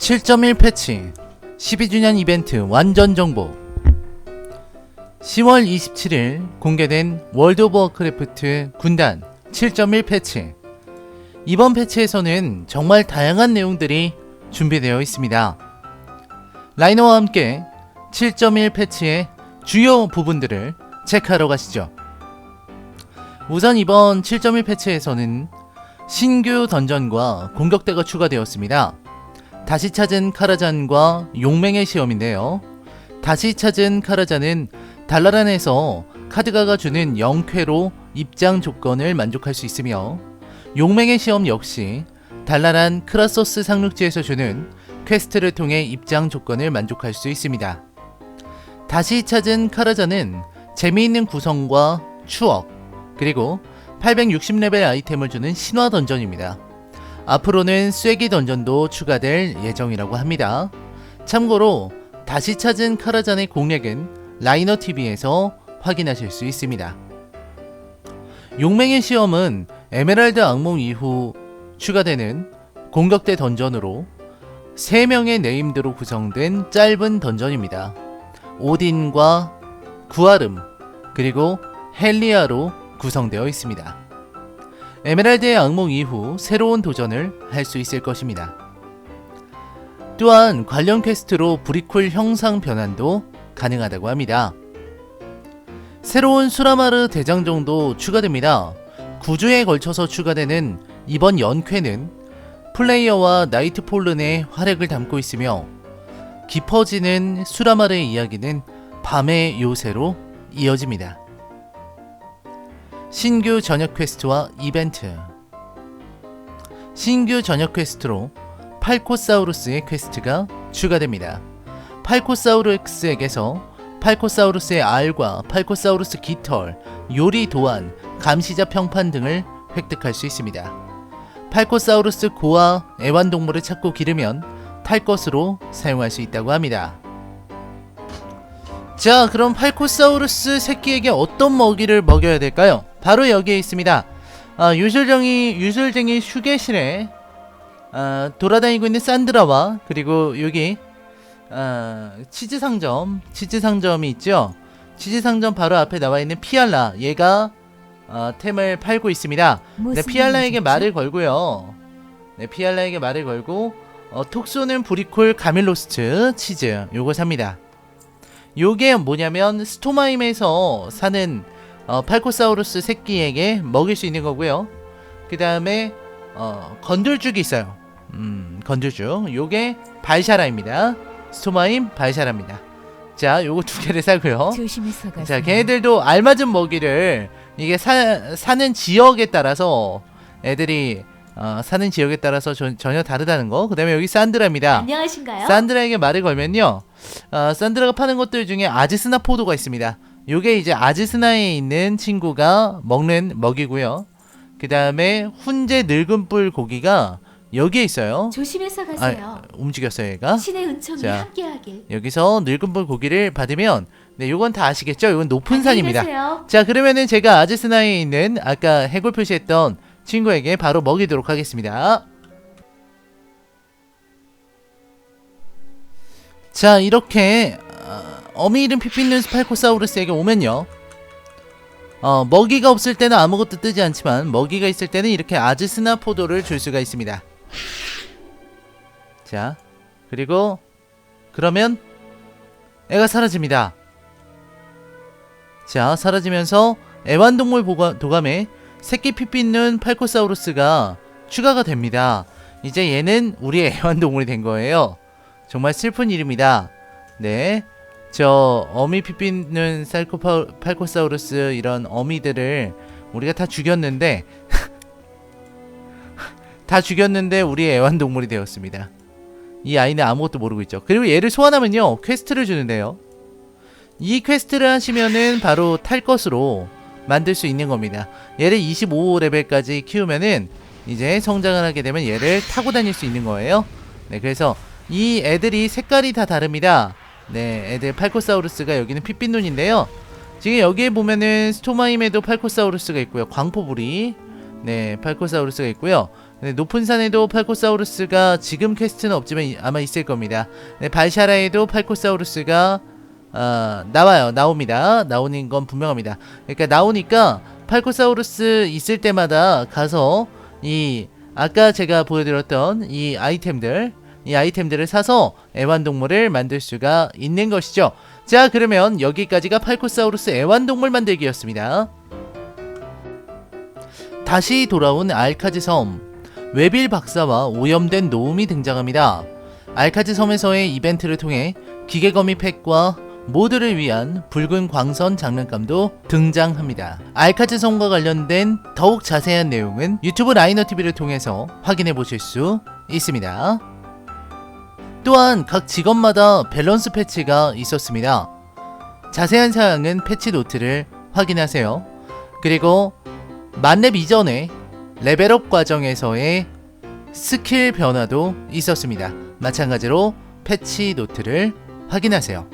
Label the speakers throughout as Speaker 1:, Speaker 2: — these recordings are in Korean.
Speaker 1: 7.1 패치 12주년 이벤트 완전 정보. 10월 27일 공개된 월드 오브 워크래프트 군단 7.1 패치. 이번 패치에서는 정말 다양한 내용들이 준비되어 있습니다. 라이너와 함께 7.1 패치의 주요 부분들을 체크하러 가시죠. 우선 이번 7.1 패치에서는 신규 던전과 공격대가 추가되었습니다. 다시 찾은 카라잔과 용맹의 시험인데요. 다시 찾은 카라잔은 달라란에서 카드가가 주는 0쾌로 입장 조건을 만족할 수 있으며, 용맹의 시험 역시 달라란 크라소스 상륙지에서 주는 퀘스트를 통해 입장 조건을 만족할 수 있습니다. 다시 찾은 카라잔은 재미있는 구성과 추억, 그리고 860레벨 아이템을 주는 신화 던전입니다. 앞으로는 쐐기 던전도 추가될 예정이라고 합니다. 참고로 다시 찾은 카라잔의 공략은 라이너TV에서 확인하실 수 있습니다. 용맹의 시험은 에메랄드 악몽 이후 추가되는 공격대 던전으로 3명의 네임드로 구성된 짧은 던전입니다. 오딘과 구아름 그리고 헬리아로 구성되어 있습니다. 에메랄드의 악몽 이후 새로운 도전을 할 수 있을 것입니다. 또한 관련 퀘스트로 브리쿨 형상 변환도 가능하다고 합니다. 새로운 수라마르 대장정도 추가됩니다. 9주에 걸쳐서 추가되는 이번 연쾌는 플레이어와 나이트폴른의 활약을 담고 있으며, 깊어지는 수라마르의 이야기는 밤의 요새로 이어집니다. 신규 저녁 퀘스트와 이벤트. 신규 저녁 퀘스트로 팔코사우루스의 퀘스트가 추가됩니다. 팔코사우루스에게서 팔코사우루스의 알과 팔코사우루스 깃털, 요리 도안, 감시자 평판 등을 획득할 수 있습니다. 팔코사우루스 고아 애완동물을 찾고 기르면 탈 것으로 사용할 수 있다고 합니다. 자, 그럼 팔코사우루스 새끼에게 어떤 먹이를 먹여야 될까요? 바로 여기에 있습니다. 유술쟁이 휴게실에 돌아다니고 있는 산드라와, 그리고 여기 치즈상점이 있죠. 치즈상점 바로 앞에 나와있는 피알라, 얘가 템을 팔고 있습니다. 네, 피알라에게 말을 걸고요. 네, 피알라에게 말을 걸고 톡 쏘는 브리콜 가밀로스트 치즈 요거 삽니다. 요게 뭐냐면 스토마임에서 사는 팔코사우루스 새끼에게 먹일 수 있는 거고요. 그 다음에 건들죽이 있어요. 건들죽 요게 발샤라입니다. 스토마임 발샤라입니다. 자, 요거 2개를 사고요. 자, 걔네들도 알맞은 먹이를, 이게 사는 지역에 따라서 애들이 사는 지역에 따라서 전혀 다르다는 거. 그 다음에 여기 산드라입니다.
Speaker 2: 안녕하신가요?
Speaker 1: 산드라에게 말을 걸면요, 산드라가 파는 것들 중에 아지스나 포도가 있습니다. 요게 이제 아지스나에 있는 친구가 먹는 먹이고요. 그 다음에 훈제 늙은 뿔 고기가 여기에 있어요.
Speaker 2: 조심해서 가세요.
Speaker 1: 움직였어요 얘가.
Speaker 2: 신의 은총이
Speaker 1: 자,
Speaker 2: 함께하길.
Speaker 1: 여기서 늙은 뿔 고기를 받으면, 네, 요건 다 아시겠죠? 요건 높은 산입니다.
Speaker 2: 가세요.
Speaker 1: 자, 그러면은 제가 아지스나에 있는 아까 해골 표시했던 친구에게 바로 먹이도록 하겠습니다. 자, 이렇게 어미 이름 피피눈 스팔코사우루스에게 오면요, 먹이가 없을 때는 아무것도 뜨지 않지만 먹이가 있을 때는 이렇게 아지스나 포도를 줄 수가 있습니다. 자, 그리고 그러면 애가 사라집니다. 자, 사라지면서 애완동물 도감에 새끼 피피눈 팔코사우루스가 추가가 됩니다. 이제 얘는 우리의 애완동물이 된 거예요. 정말 슬픈 일입니다. 네, 저 어미 피피눈 팔코사우루스 이런 어미들을 우리가 다 죽였는데 우리의 애완동물이 되었습니다. 이 아이는 아무것도 모르고 있죠. 그리고 얘를 소환하면요, 퀘스트를 주는데요, 이 퀘스트를 하시면은 바로 탈 것으로 만들 수 있는 겁니다. 얘를 25레벨까지 키우면은 이제 성장을 하게 되면 얘를 타고 다닐 수 있는 거예요. 네, 그래서 이 애들이 색깔이 다 다릅니다. 네, 애들 팔코사우루스가 여기는 핏빛눈인데요. 지금 여기에 보면은 스토마임에도 팔코사우루스가 있고요. 광포부리, 네, 팔코사우루스가 있고요. 네, 높은 산에도 팔코사우루스가 지금 퀘스트는 없지만 아마 있을 겁니다. 네, 발샤라에도 팔코사우루스가 나옵니다. 나오는 건 분명합니다. 그러니까 나오니까 팔코사우루스 있을 때마다 가서 이 아까 제가 보여드렸던 이 아이템들을 사서 애완동물을 만들 수가 있는 것이죠. 자, 그러면 여기까지가 팔코사우루스 애완동물 만들기였습니다. 다시 돌아온 알카즈 섬. 웨빌 박사와 오염된 노움이 등장합니다. 알카즈 섬에서의 이벤트를 통해 기계거미 팩과 모두를 위한 붉은 광선 장난감도 등장합니다. 알카즈 섬과 관련된 더욱 자세한 내용은 유튜브 라이너TV를 통해서 확인해 보실 수 있습니다. 또한 각 직업마다 밸런스 패치가 있었습니다. 자세한 사항은 패치 노트를 확인하세요. 그리고 만렙 이전에 레벨업 과정에서의 스킬 변화도 있었습니다. 마찬가지로 패치 노트를 확인하세요.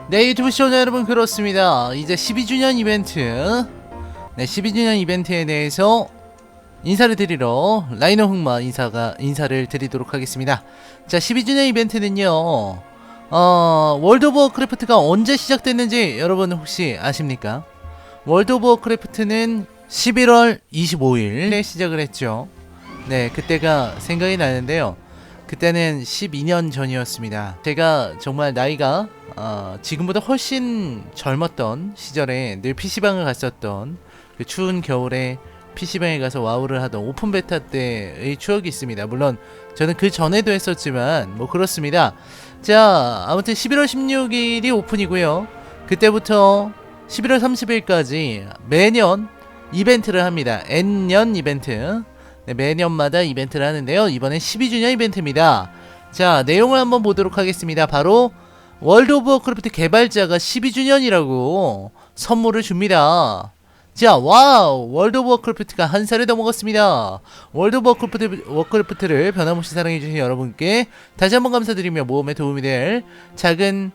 Speaker 1: 네, 유튜브 시청자 여러분, 그렇습니다. 이제 12주년 이벤트, 네, 12주년 이벤트에 대해서 인사를 드리러 라이너 흑마 인사를 드리도록 하겠습니다. 자, 12주년 이벤트는요, 월드 오브 워크래프트가 언제 시작됐는지 여러분 혹시 아십니까? 월드 오브 워크래프트는 11월 25일에 시작을 했죠. 네, 그때가 생각이 나는데요. 그때는 12년 전이었습니다. 제가 정말 나이가 지금보다 훨씬 젊었던 시절에 늘 PC방을 갔었던, 그 추운 겨울에 PC방에 가서 와우를 하던 오픈 베타 때의 추억이 있습니다. 물론 저는 그 전에도 했었지만 뭐 그렇습니다. 자, 아무튼 11월 16일이 오픈이고요. 그때부터 11월 30일까지 매년 이벤트를 합니다. N년 이벤트. 네, 매년마다 이벤트를 하는데요. 이번엔 12주년 이벤트입니다. 자, 내용을 한번 보도록 하겠습니다. 바로 월드 오브 워크래프트 개발자가 12주년이라고 선물을 줍니다. 자, 와우! 월드 오브 워크래프트가 한 살을 더 먹었습니다. 월드 오브 워크래프트를 변함없이 사랑해주신 여러분께 다시 한번 감사드리며 모험에 도움이 될 작은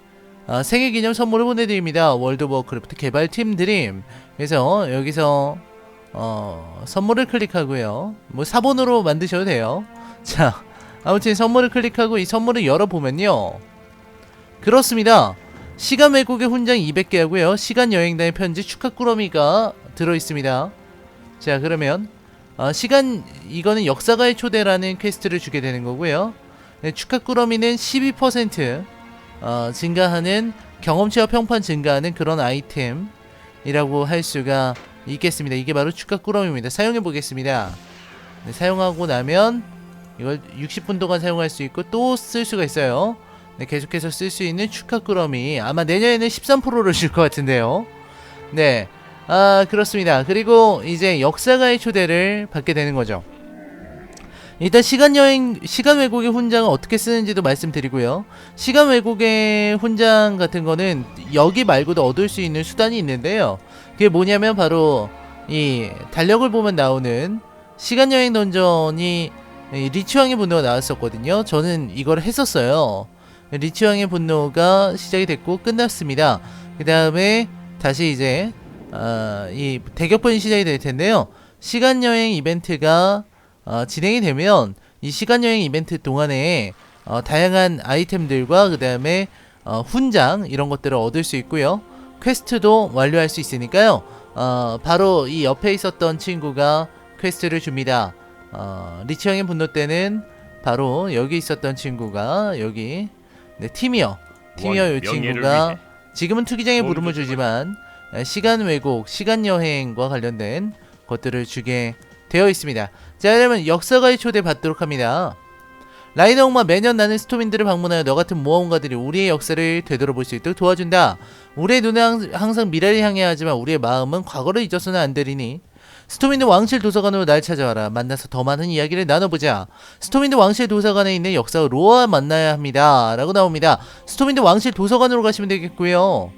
Speaker 1: 생일기념 선물을 보내드립니다. 월드 오브 워크래프트 개발팀 드림. 그래서 여기서 선물을 클릭하고요. 뭐 사본으로 만드셔도 돼요. 자, 아무튼 선물을 클릭하고 이 선물을 열어보면요, 그렇습니다. 시간 왜곡의 훈장 200개 하고요, 시간 여행단의 편지 축하 꾸러미가 들어있습니다. 자, 그러면 이거는 역사가의 초대라는 퀘스트를 주게 되는 거고요. 네, 축하 꾸러미는 12% 증가하는 경험치와 평판 증가하는 그런 아이템이라고 할 수가 있겠습니다. 이게 바로 축하 꾸러미입니다. 사용해 보겠습니다. 네, 사용하고 나면 이걸 60분 동안 사용할 수 있고 또 쓸 수가 있어요. 네, 계속해서 쓸 수 있는 축하 꾸러미. 아마 내년에는 13%를 줄 것 같은데요. 네, 그렇습니다. 그리고 이제 역사가의 초대를 받게 되는 거죠. 일단 시간 왜곡의 훈장을 어떻게 쓰는지도 말씀드리고요. 시간 왜곡의 훈장 같은 거는 여기 말고도 얻을 수 있는 수단이 있는데요. 그게 뭐냐면 바로 이 달력을 보면 나오는 시간 여행 던전이 리치왕의 분노가 나왔었거든요. 저는 이걸 했었어요. 리치왕의 분노가 시작이 됐고 끝났습니다. 그 다음에 다시 이제 이 대격변이 시작이 될 텐데요. 시간여행 이벤트가 진행이 되면 이 시간여행 이벤트 동안에 다양한 아이템들과 그 다음에 훈장 이런 것들을 얻을 수 있고요. 퀘스트도 완료할 수 있으니까요. 바로 이 옆에 있었던 친구가 퀘스트를 줍니다. 리치왕의 분노 때는 바로 여기 있었던 친구가 여기, 네, 티미어 이 친구가 지금은 투기장의 부름을 주지만 시간 왜곡, 시간 여행과 관련된 것들을 주게 되어 있습니다. 자, 그러면 역사가의 초대 받도록 합니다. 라이너 흑마 매년 나는 스토민들을 방문하여 너 같은 모험가들이 우리의 역사를 되돌아볼 수 있도록 도와준다. 우리의 눈은 항상 미래를 향해야 하지만 우리의 마음은 과거를 잊어서는 안 되리니 스토민드 왕실 도서관으로 날 찾아와라. 만나서 더 많은 이야기를 나눠보자. 스토민드 왕실 도서관에 있는 역사 로아와 만나야 합니다. 라고 나옵니다. 스토민드 왕실 도서관으로 가시면 되겠고요.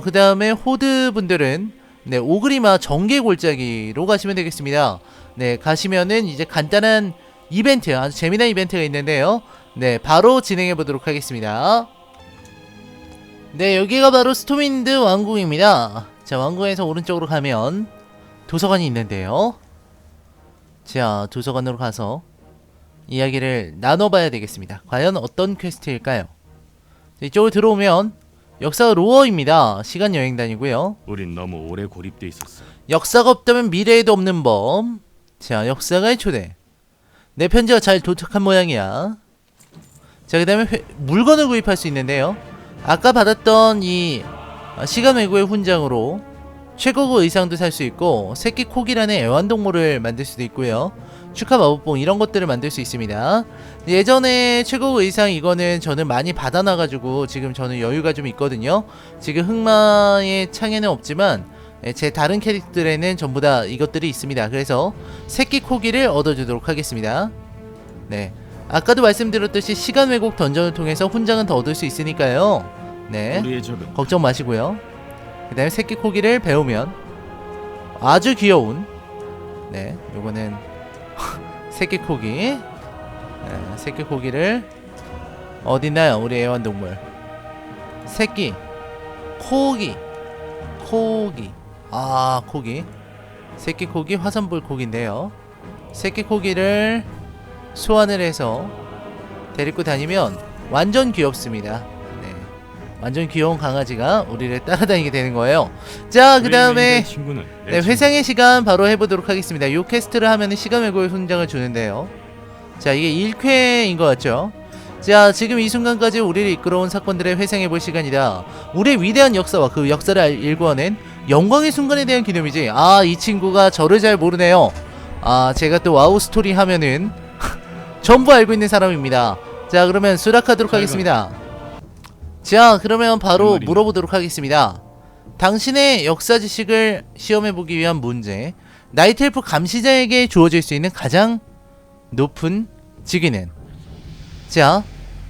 Speaker 1: 그 다음에 호드 분들은 네, 오그리마 정계 골짜기로 가시면 되겠습니다. 네, 가시면은 이제 간단한 이벤트, 아주 재미난 이벤트가 있는데요. 네, 바로 진행해 보도록 하겠습니다. 네, 여기가 바로 스토민드 왕국입니다. 자, 왕궁에서 오른쪽으로 가면 도서관이 있는데요. 자, 도서관으로 가서 이야기를 나눠봐야 되겠습니다. 과연 어떤 퀘스트일까요? 자, 이쪽으로 들어오면 역사가 로어입니다. 시간 여행단이고요.
Speaker 2: 우린 너무 오래 고립돼 있었어.
Speaker 1: 역사가 없다면 미래에도 없는 범. 자, 역사가의 초대. 내 편지가 잘 도착한 모양이야. 자, 그 다음에 물건을 구입할 수 있는데요. 아까 받았던 이 시간 외구의 훈장으로 최고급 의상도 살 수 있고 새끼 코기라는 애완동물을 만들 수도 있고요. 축하 마법봉 이런 것들을 만들 수 있습니다. 예전에 최고급 의상 이거는 저는 많이 받아놔가지고 지금 저는 여유가 좀 있거든요. 지금 흑마의 창에는 없지만 제 다른 캐릭터들에는 전부 다 이것들이 있습니다. 그래서 새끼 코기를 얻어주도록 하겠습니다. 네, 아까도 말씀드렸듯이 시간 왜곡 던전을 통해서 훈장은 더 얻을 수 있으니까요. 네,
Speaker 2: 우리의 적은
Speaker 1: 걱정 마시고요. 그 다음에 새끼 코기를 배우면 아주 귀여운, 네, 요거는 새끼 코기. 네, 새끼 코기를 어딨나요 우리 애완동물. 새끼 코기, 코기, 아 코기, 새끼 코기, 화산불 코기인데요. 새끼 코기를 소환을 해서 데리고 다니면 완전 귀엽습니다. 네, 완전 귀여운 강아지가 우리를 따라다니게 되는 거예요. 자, 그 다음에 네, 회상의 시간 바로 해보도록 하겠습니다. 요 퀘스트를 하면은 시간 왜곡의 훈장을 주는데요. 자, 이게 1쾌인 것 같죠? 자, 지금 이 순간까지 우리를 이끌어온 사건들을 회상해볼 시간이다. 우리의 위대한 역사와 그 역사를 일구어낸 영광의 순간에 대한 기념이지. 아, 이 친구가 저를 잘 모르네요. 아, 제가 또 와우 스토리 하면은 전부 알고 있는 사람입니다. 자, 그러면 수락하도록 하겠습니다. 자, 그러면 바로 물어보도록 하겠습니다. 당신의 역사 지식을 시험해보기 위한 문제. 나이트 엘프 감시자에게 주어질 수 있는 가장 높은 직위는? 자,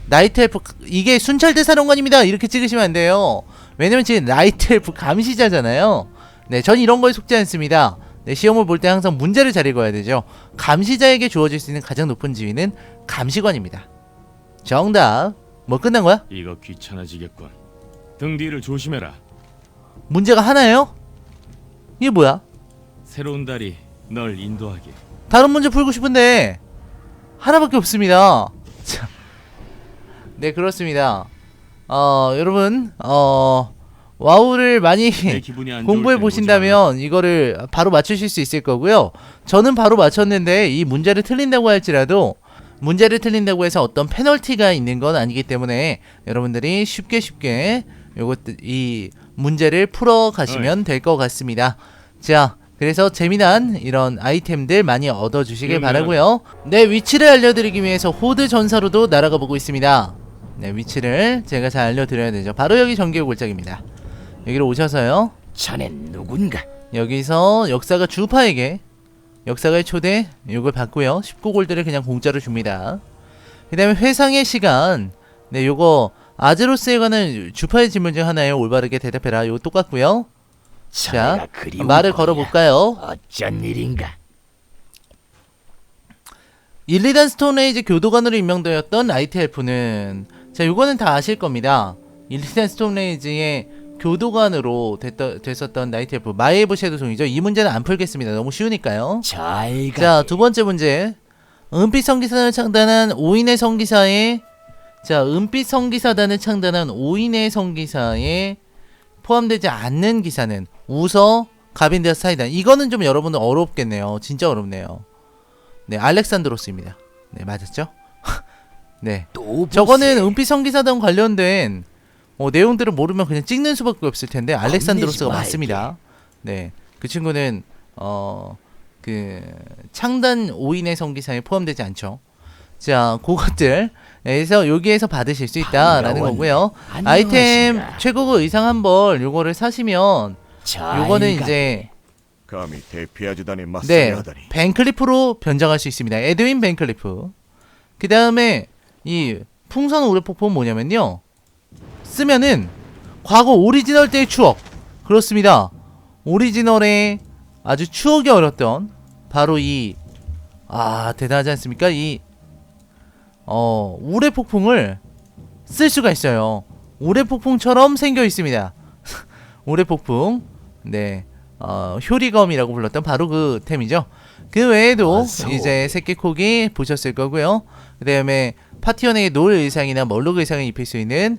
Speaker 1: 나이트 엘프, 이게 순찰대 사령관입니다 이렇게 찍으시면 안 돼요. 왜냐면 지금 나이트 엘프 감시자잖아요. 네, 전 이런 거에 속지 않습니다. 네, 시험을 볼 때 항상 문제를 잘 읽어야 되죠. 감시자에게 주어질 수 있는 가장 높은 지위는 감시관입니다. 정답. 뭐 끝난 거야?
Speaker 2: 이거 귀찮아지겠군. 등 뒤를 조심해라.
Speaker 1: 문제가 하나예요? 이게 뭐야?
Speaker 2: 새로운 달이 널 인도하게.
Speaker 1: 다른 문제 풀고 싶은데 하나밖에 없습니다. 자, 네, 그렇습니다. 여러분, 와우를 많이 공부해 보신다면 이거를 바로 맞추실 수 있을 거고요. 저는 바로 맞췄는데 이 문제를 틀린다고 할지라도 문제를 틀린다고 해서 어떤 페널티가 있는 건 아니기 때문에 여러분들이 쉽게 이 문제를 풀어 가시면 될 것 같습니다. 자, 그래서 재미난 이런 아이템들 많이 얻어주시길 바라고요. 네, 위치를 알려드리기 위해서 호드 전사로도 날아가 보고 있습니다. 네, 위치를 제가 잘 알려드려야 되죠. 바로 여기 전기의 골짜기입니다. 여기로 오셔서요.
Speaker 3: 자넨 누군가?
Speaker 1: 여기서 역사가 주파에게 역사가의 초대 요걸 받고요. 19골드를 그냥 공짜로 줍니다. 그 다음에 회상의 시간. 네, 요거 아제로스에 관한 주파의 질문 중 하나예요. 올바르게 대답해라. 요거 똑같고요. 자, 말을 걸어볼까요?
Speaker 3: 어쩐 일인가?
Speaker 1: 일리단 스톤레이지 교도관으로 임명되었던 라이트 엘프는, 자, 요거는 다 아실 겁니다. 일리단 스톤레이지의 교도관으로 됐었던 나이트 엘프 마이에브 섀도송이죠. 이 문제는 안 풀겠습니다. 너무 쉬우니까요. 자, 두 번째 문제. 은빛 성기사단을 창단한 5인의 성기사에, 자, 은빛 성기사단을 창단한 5인의 성기사에 포함되지 않는 기사는 우서, 가빈드와 사이단. 이거는 좀 여러분들 어렵겠네요. 진짜 어렵네요. 네, 알렉산드로스입니다. 네, 맞았죠? 네, 저거는 은빛 성기사단 관련된 내용들을 모르면 그냥 찍는 수밖에 없을 텐데 알렉산드로스가 맞습니다. 네, 그 친구는 그 창단 5인의 성기사에 포함되지 않죠. 자, 그것들 그래서 여기에서 받으실 수 있다라는 거고요. 아이템 최고급 의상 한 벌 요거를 사시면 요거는 이제
Speaker 4: 감히 대피아주단에
Speaker 1: 네,
Speaker 4: 맞서야하다니.
Speaker 1: 벤클리프로 변장할 수 있습니다. 에드윈 벤클리프. 그 다음에 이 풍선 우레폭포는 뭐냐면요, 쓰면은 과거 오리지널 때의 추억. 그렇습니다. 오리지널의 아주 추억이 어렸던 바로 이 대단하지 않습니까? 이 우레폭풍을 쓸 수가 있어요. 우레폭풍처럼 생겨 있습니다. 우레폭풍. 네, 효리검이라고 불렀던 바로 그 템이죠. 그 외에도
Speaker 3: 어서
Speaker 1: 이제 새끼코기 보셨을 거고요. 그 다음에 파티원에게 놀 의상이나 멀록 의상을 입힐 수 있는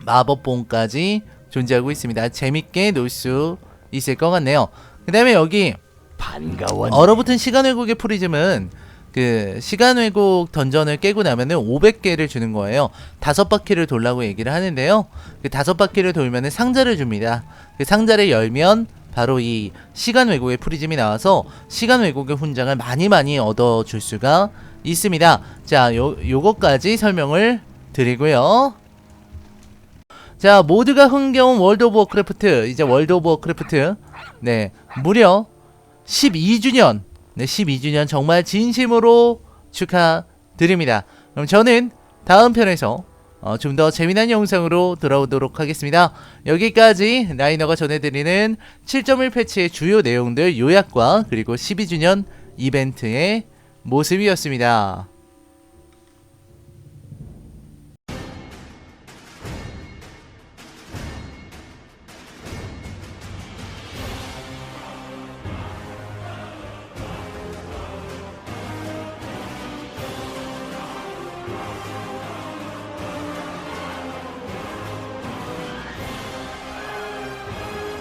Speaker 1: 마법봉까지 존재하고 있습니다. 재밌게 놀 수 있을 것 같네요. 그 다음에 여기
Speaker 3: 반가워.
Speaker 1: 얼어붙은 시간 왜곡의 프리즘은 그 시간 왜곡 던전을 깨고 나면은 500개를 주는 거예요. 5바퀴를 돌라고 얘기를 하는데요. 그 5바퀴를 돌면은 상자를 줍니다. 그 상자를 열면 바로 이 시간 왜곡의 프리즘이 나와서 시간 왜곡의 훈장을 많이 얻어줄 수가 있습니다. 자, 요거까지 설명을 드리고요. 자, 모두가 흥겨운 월드 오브 워크래프트, 이제 월드 오브 워크래프트, 네, 무려 12주년, 네, 12주년 정말 진심으로 축하드립니다. 그럼 저는 다음 편에서 좀 더 재미난 영상으로 돌아오도록 하겠습니다. 여기까지 라이너가 전해드리는 7.1 패치의 주요 내용들 요약과 그리고 12주년 이벤트의 모습이었습니다.